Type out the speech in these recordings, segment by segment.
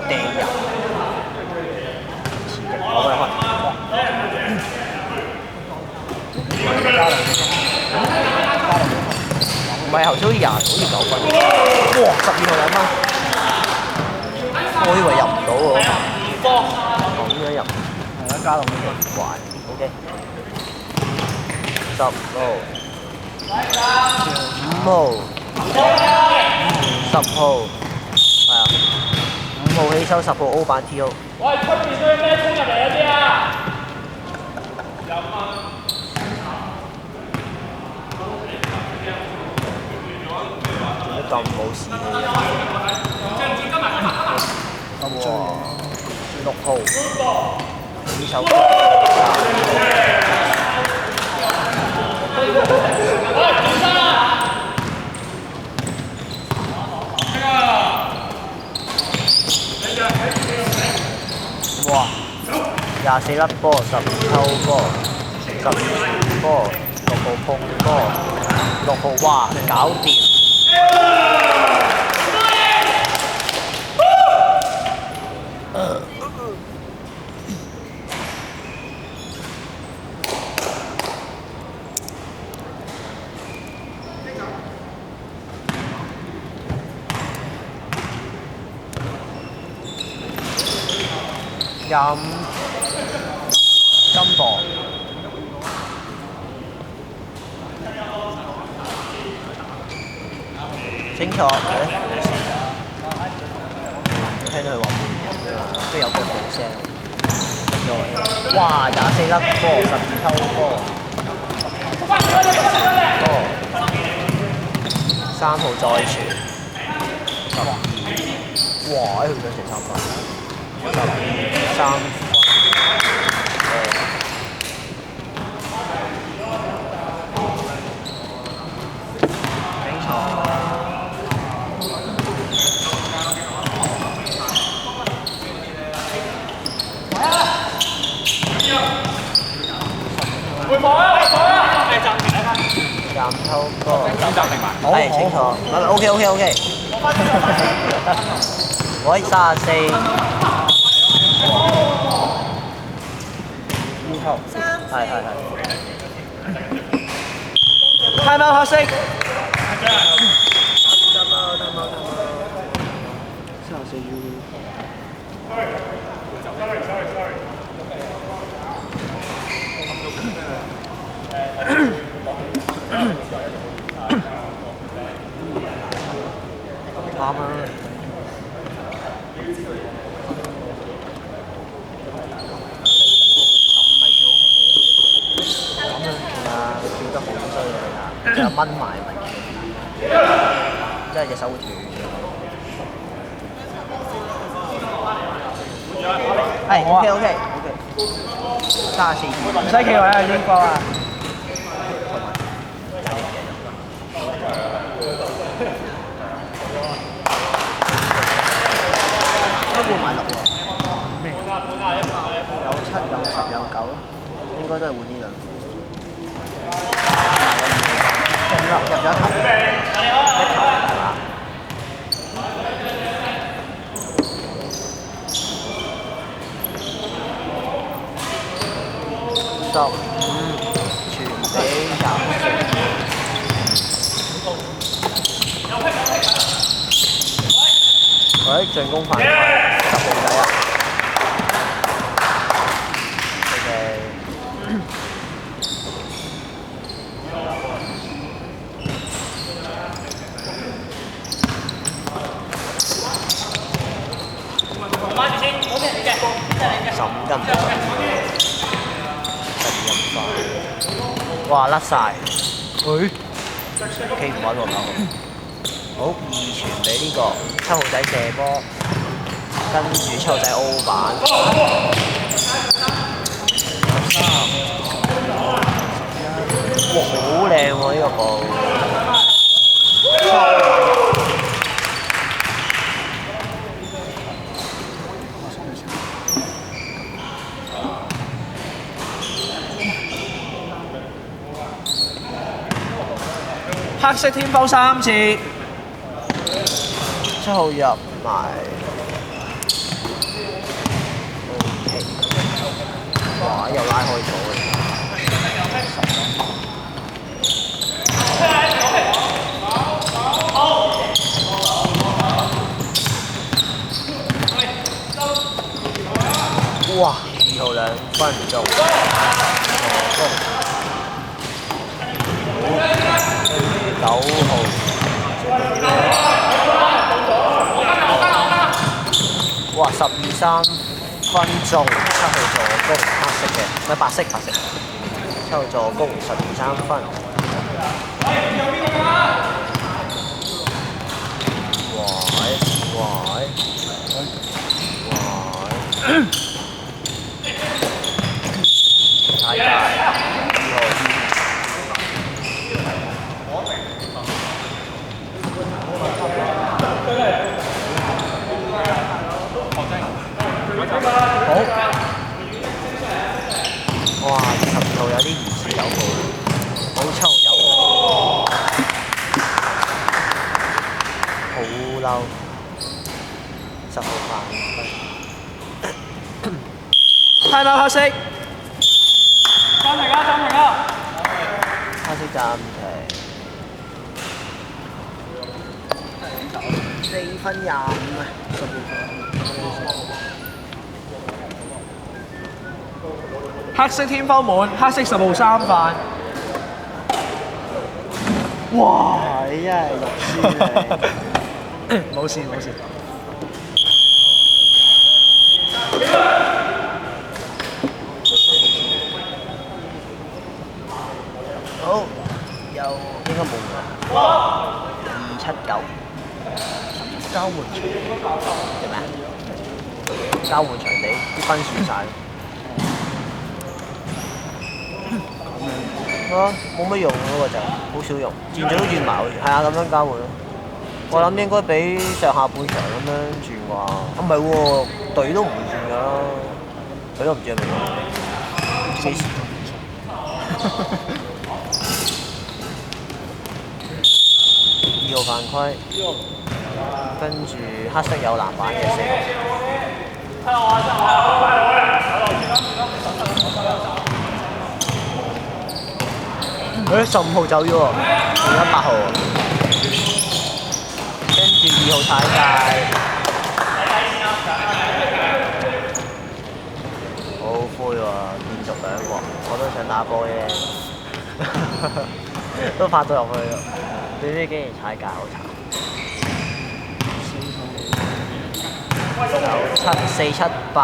掟入，刺激，我咪唔係頭先好似廿，好似9分。哇！12號2分，我以為入唔到喎。咁樣入，係啊，加落去。壞 ，OK。10號，5號，10號，係啊，5號起手，10號 O 版 T.O。喂，出邊嗰啲咩衝入嚟嗰啲啊？咁冇事嘅。哇！6號，起手。哇！24粒波，12偷波，12傳波，6號碰波，6號哇搞掂！25金磅，清楚嘅，聽到佢話都有個冇聲。哇！24粒波，12偷波，3號再傳，12，哇！去咗成3分。3分，沒錯。回防啊！回防啊！係暫停啊！暫偷波。暫停埋。係清楚。OK。喂，34。係。time out 黑色。啱啊！就掹埋咪，真係隻手會斷。係 OK。34唔使企位啊，英國啊！都換埋6喎。咩？有7、有10、有9，應該都係換呢兩副。入咗一球，係嘛？15傳俾喂，進攻犯規，10號仔啊！15金，哇甩晒，佢 K 唔穩喎9號，好2傳俾呢個7號仔射波，跟住7號仔 O 板，3，哇好靚喎呢個波！黑色天波3次，7號入埋哇！又拉開咗嘅。哇！2號2分鐘，助攻，9號，哇！12、3分鐘，7號助攻，黑色嘅，唔係白色，7號助攻，12、3分。喂！太大，2號。好。哇！12號有啲疑似9號，好臭有，好嬲，10號8分。Time out 黑色。暫停啊！黑色暫停。4分25啊，12分。黑色天花滿，黑色10號3犯。哇！你真係肉酸你。冇事。好，又應該冇㗎。279。交換場地做咩啊？交換場地啲分輸晒。冇乜用嗰個就好少用，轉咗都轉埋好似。係啊，咁樣交換咯。我諗應該比上下半場咁樣轉啩。唔係喎，隊都唔會轉㗎啦，佢都唔知係咪用。幾時？2號犯規，跟住黑色有籃板嘅4號。15號走咗喎，而家8號，跟住2號踩界，好灰喎，連續2個，我都想打波嘅，都拍咗入去咯，點知竟然踩界，好慘。9、7、4、7、8、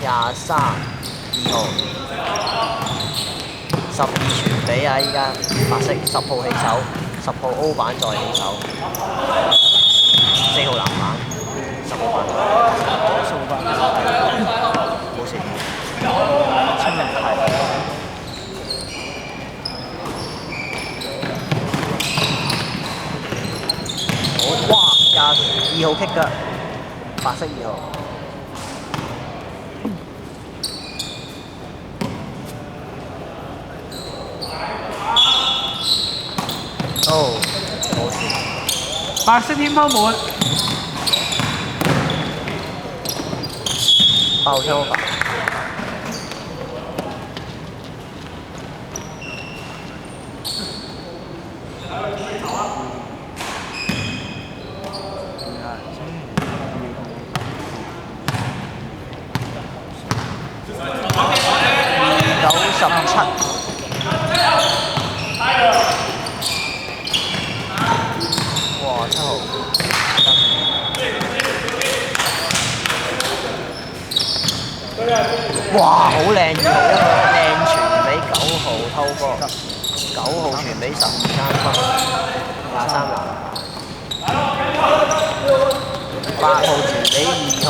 23、2號。12傳俾啊！依家白色10號起手，10號 O 板再起手，4號籃板，10號犯規，冇事，清明係。好哇！2號kick㗎，白色2號。哦，冇事。白色天花滿。爆槍法。97。哇！7號。哇！好靚2號一個靚傳俾9號偷波，9號傳俾12、3分，23籃，8號傳俾2號。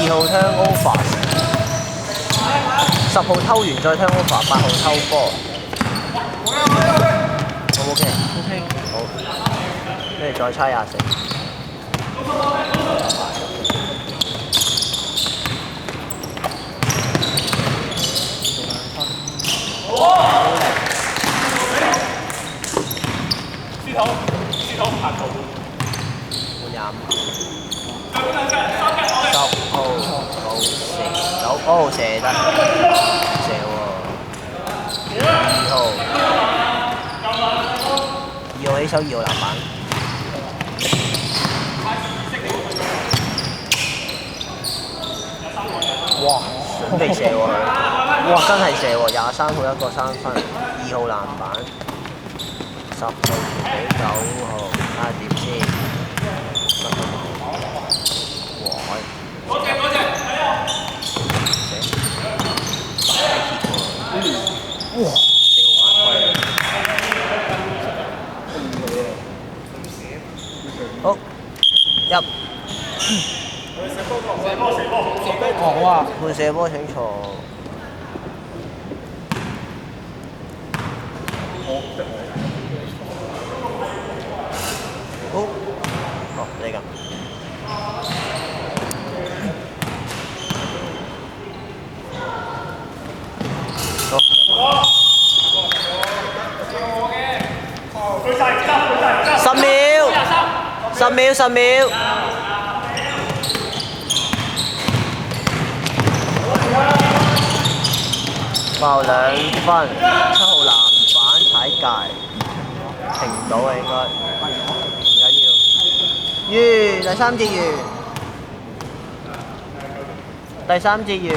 2號 turnover， 10號偷完再 turnover， 8號偷波。好 OK？ 好，跟住再猜24。哦，射得，射喎。2號起手，2號籃板。哇！準備射喎佢，哇！真係射喎，23號一個3分，2號籃板，10號傳俾9號，睇下點先。哇！多謝多謝，哇！4號犯規。好，入。好啊！換射波請坐。好，哦，你㗎。10秒，10秒，10秒。爆2分，7號籃板踩界，停唔到啊應該，唔緊要。完，第3節完。